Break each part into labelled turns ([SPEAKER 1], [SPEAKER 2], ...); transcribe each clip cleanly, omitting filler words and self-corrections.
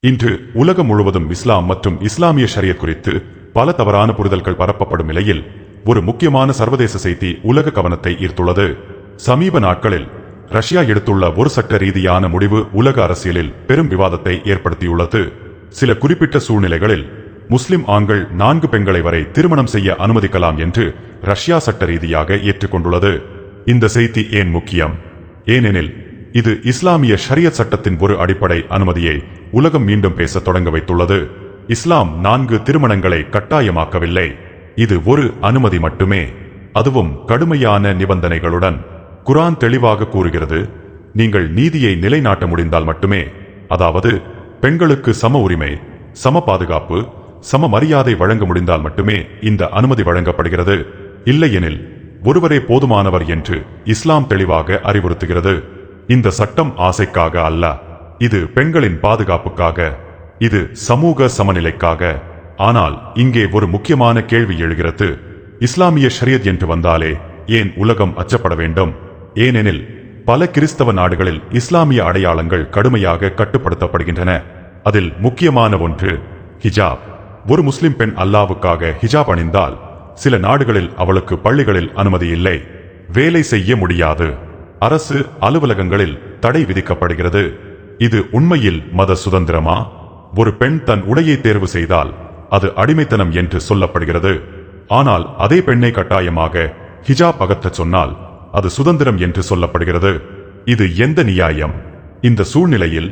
[SPEAKER 1] இன்று உலகம் முழுவதும் இஸ்லாம் மற்றும் இஸ்லாமிய ஷரியத் குறித்து பல தவறான புரிதல்கள் பரப்பப்படும் நிலையில் ஒரு முக்கியமான சர்வதேச செய்தி உலக கவனத்தை ஈர்த்துள்ளது. சமீப நாட்களில் ரஷ்யா எடுத்துள்ள ஒரு சட்ட ரீதியான முடிவு உலக அரசியலில் பெரும் விவாதத்தை ஏற்படுத்தியுள்ளது. சில குறிப்பிட்ட சூழ்நிலைகளில் முஸ்லிம் ஆண்கள் 4 பெண்களை வரை திருமணம் செய்ய அனுமதிக்கலாம் என்று ரஷ்யா சட்ட ரீதியாக ஏற்றுக்கொண்டுள்ளது. இந்த செய்தி ஏன் முக்கியம்? ஏனெனில் இது இஸ்லாமிய ஷரியத் சட்டத்தின் ஒரு அடிப்படை அனுமதியை உலகம் மீண்டும் பேச தொடங்க வைத்துள்ளது. இஸ்லாம் 4 திருமணங்களை கட்டாயமாக்கவில்லை. இது ஒரு அனுமதி மட்டுமே, அதுவும் கடுமையான நிபந்தனைகளுடன். குர்ஆன் தெளிவாக கூறுகிறது, நீங்கள் நீதியை நிலைநாட்ட முடிந்தால் மட்டுமே, அதாவது பெண்களுக்கு சம உரிமை, சம பாதுகாப்பு, சம மரியாதை வழங்க முடிந்தால் மட்டுமே இந்த அனுமதி வழங்கப்படுகிறது. இல்லையெனில் ஒருவரே போதுமானவர் என்று இஸ்லாம் தெளிவாக அறிவுறுத்துகிறது. இந்த சட்டம் ஆசைக்காக அல்ல, இது பெண்களின் பாதுகாப்புக்காக, இது சமூக சமநிலைக்காக. ஆனால் இங்கே ஒரு முக்கியமான கேள்வி எழுகிறது. இஸ்லாமிய ஷரியத் என்று வந்தாலே ஏன் உலகம் அச்சப்பட வேண்டும்? ஏனெனில் பல கிறிஸ்தவ நாடுகளில் இஸ்லாமிய அடையாளங்கள் கடுமையாக கட்டுப்படுத்தப்படுகின்றன. அதில் முக்கியமான ஒன்று ஹிஜாப். ஒரு முஸ்லிம் பெண் அல்லாவுக்காக ஹிஜாப் அணிந்தால் சில நாடுகளில் அவளுக்கு பள்ளிகளில் அனுமதி இல்லை, வேலை செய்ய முடியாது, அரசு அலுவலகங்களில் தடை விதிக்கப்படுகிறது. இது உண்மையில் மத சுதந்திரமா? ஒரு பெண் தன் உடையை தேர்வு செய்தால் அது அடிமைத்தனம் என்று சொல்லப்படுகிறது. ஆனால் அதே பெண்ணை கட்டாயமாக ஹிஜாப் அகற்றச் சொன்னால் அது சுதந்திரம் என்று சொல்லப்படுகிறது. இது எந்த நியாயம்? இந்த சூழ்நிலையில்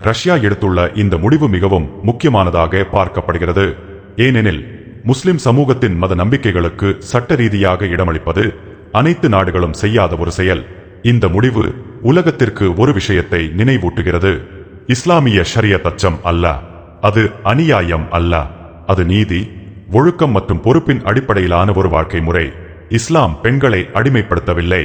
[SPEAKER 1] ரஷ்யா எடுத்துள்ள இந்த முடிவு மிகவும் முக்கியமானதாக பார்க்கப்படுகிறது. ஏனெனில் முஸ்லிம் சமூகத்தின் மத நம்பிக்கைகளுக்கு சட்ட ரீதியாக இடமளிப்பது அனைத்து நாடுகளும் செய்யாத ஒரு செயல். இந்த முடிவு உலகத்திற்கு ஒரு விஷயத்தை நினைவூட்டுகிறது. இஸ்லாமிய ஷரியத் அச்சம் அல்ல, அது அநியாயம் அல்ல, அது நீதி, ஒழுக்கம் மற்றும் பொறுப்பின் அடிப்படையிலான ஒரு வாழ்க்கை முறை. இஸ்லாம் பெண்களை அடிமைப்படுத்தவில்லை.